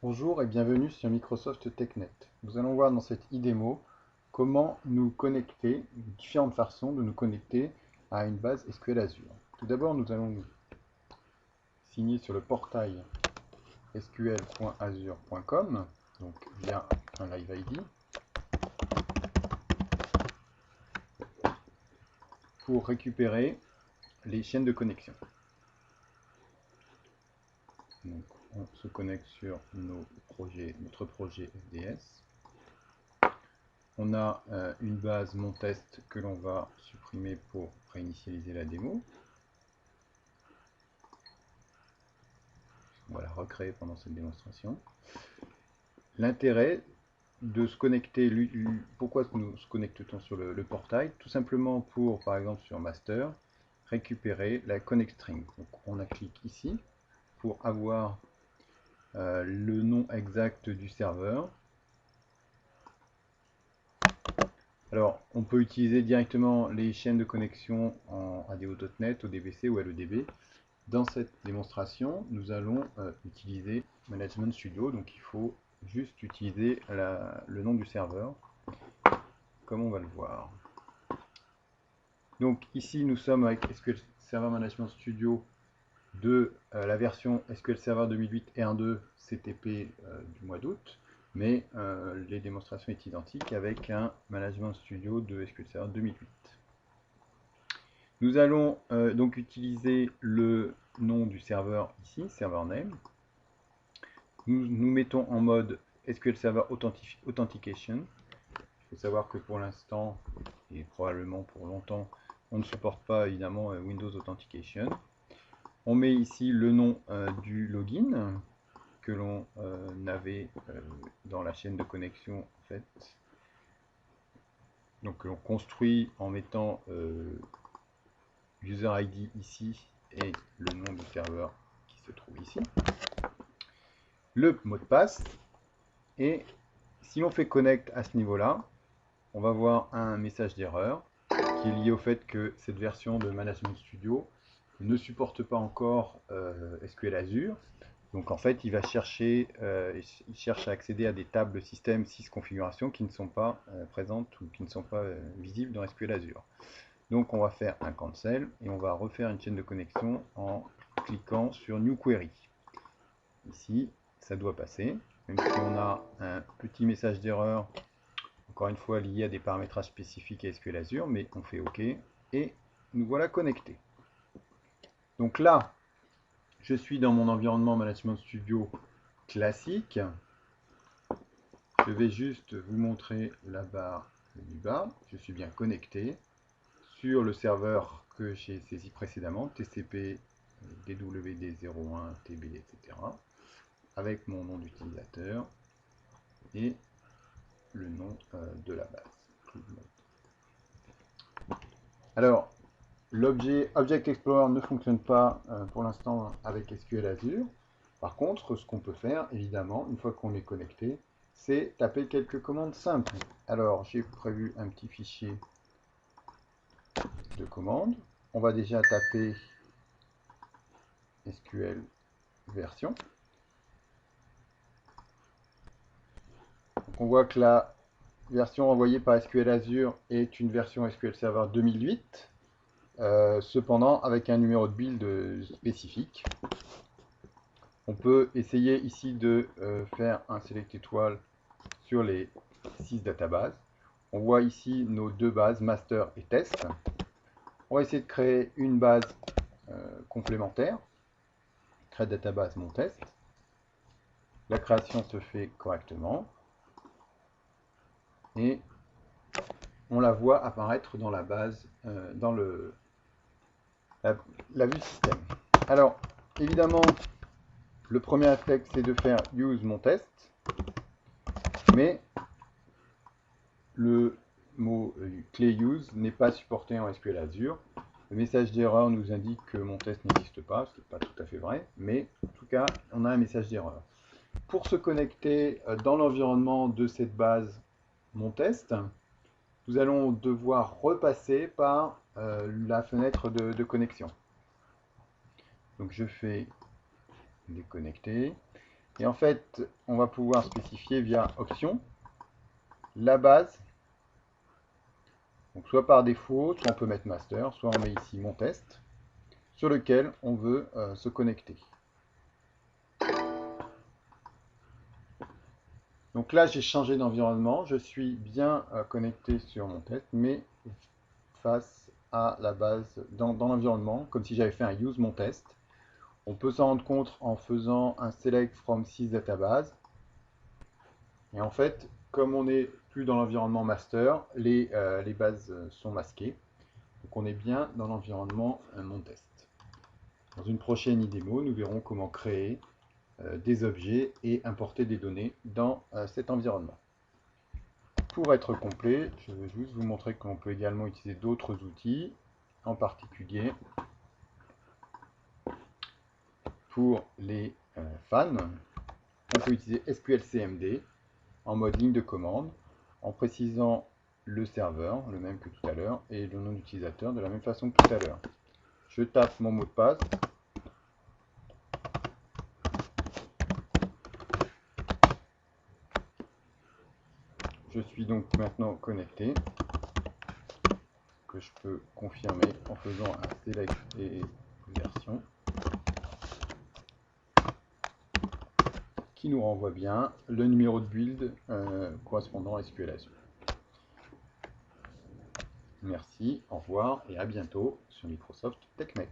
Bonjour et bienvenue sur Microsoft TechNet. Nous allons voir dans cette e-démo comment nous connecter, différentes façons de nous connecter à une base SQL Azure. Tout d'abord, nous allons nous signer sur le portail sql.azure.com, donc via un Live ID, pour récupérer les chaînes de connexion. Donc, on se connecte sur notre projet FDS. On a une base mon test que l'on va supprimer pour réinitialiser la démo. On va la recréer pendant cette démonstration. L'intérêt de se connecter, pourquoi nous se connecte-t-on sur le portail? Tout simplement pour, par exemple sur master, récupérer la connect string. Donc on clique ici pour avoir le nom exact du serveur. Alors, on peut utiliser directement les chaînes de connexion en ADO.NET, ODBC ou LEDB. Dans cette démonstration, nous allons utiliser Management Studio, donc il faut juste utiliser le nom du serveur, comme on va le voir. Donc ici, nous sommes avec SQL Server Management Studio de la version SQL Server 2008 et 1.2 CTP du mois d'août, mais les démonstrations sont identiques avec un Management Studio de SQL Server 2008. Nous allons donc utiliser le nom du serveur ici, server name. Nous mettons en mode SQL Server Authentication. Il faut savoir que pour l'instant, et probablement pour longtemps, on ne supporte pas évidemment Windows Authentication. On met ici le nom du login que l'on avait dans la chaîne de connexion en fait. Donc on construit en mettant user ID ici et le nom du serveur qui se trouve ici. Le mot de passe, et si l'on fait connect à ce niveau-là, on va voir un message d'erreur qui est lié au fait que cette version de Management Studio ne supporte pas encore SQL Azure. Donc en fait, il cherche à accéder à des tables système 6 configurations qui ne sont pas présentes ou qui ne sont pas visibles dans SQL Azure. Donc on va faire un cancel et on va refaire une chaîne de connexion en cliquant sur New Query. Ici, ça doit passer, même si on a un petit message d'erreur, encore une fois lié à des paramétrages spécifiques à SQL Azure, mais on fait OK et nous voilà connectés. Donc là, je suis dans mon environnement Management Studio classique. Je vais juste vous montrer la barre du bas. Je suis bien connecté sur le serveur que j'ai saisi précédemment, TCP, DWD01, TB, etc. avec mon nom d'utilisateur et le nom de la base. Alors, l'objet Object Explorer ne fonctionne pas pour l'instant avec SQL Azure. Par contre, ce qu'on peut faire, évidemment, une fois qu'on est connecté, c'est taper quelques commandes simples. Alors, j'ai prévu un petit fichier de commandes. On va déjà taper SQL version. Donc, on voit que la version envoyée par SQL Azure est une version SQL Server 2008, cependant avec un numéro de build spécifique. On peut essayer ici de faire un select étoile sur les 6 databases. On voit ici nos deux bases, master et test. On va essayer de créer une base complémentaire. Créer database mon test. La création se fait correctement. Et on la voit apparaître dans la base, dans la vue système. Alors, évidemment, le premier réflexe, c'est de faire use mon test. Mais le mot clé use n'est pas supporté en SQL Azure. Le message d'erreur nous indique que mon test n'existe pas, ce n'est pas tout à fait vrai, mais en tout cas, on a un message d'erreur. Pour se connecter dans l'environnement de cette base mon test, nous allons devoir repasser par la fenêtre de connexion. Donc je fais déconnecter. Et en fait, on va pouvoir spécifier via option la base. Donc soit par défaut, soit on peut mettre master, soit on met ici mon test, sur lequel on veut se connecter. Donc là, j'ai changé d'environnement, je suis bien connecté sur mon test, mais face à la base dans l'environnement, comme si j'avais fait un use mon test. On peut s'en rendre compte en faisant un select from sys database. Et en fait, comme on n'est plus dans l'environnement master, les bases sont masquées. Donc on est bien dans l'environnement mon test. Dans une prochaine IDEMO, nous verrons comment créer des objets et importer des données dans cet environnement. Pour être complet, je vais juste vous montrer qu'on peut également utiliser d'autres outils, en particulier pour les fans, on peut utiliser SQL CMD en mode ligne de commande, en précisant le serveur, le même que tout à l'heure, et le nom d'utilisateur de la même façon que tout à l'heure. Je tape mon mot de passe. Je suis donc maintenant connecté, que je peux confirmer en faisant un select et version, qui nous renvoie bien le numéro de build correspondant à SQL Azure. Merci, au revoir et à bientôt sur Microsoft TechMed.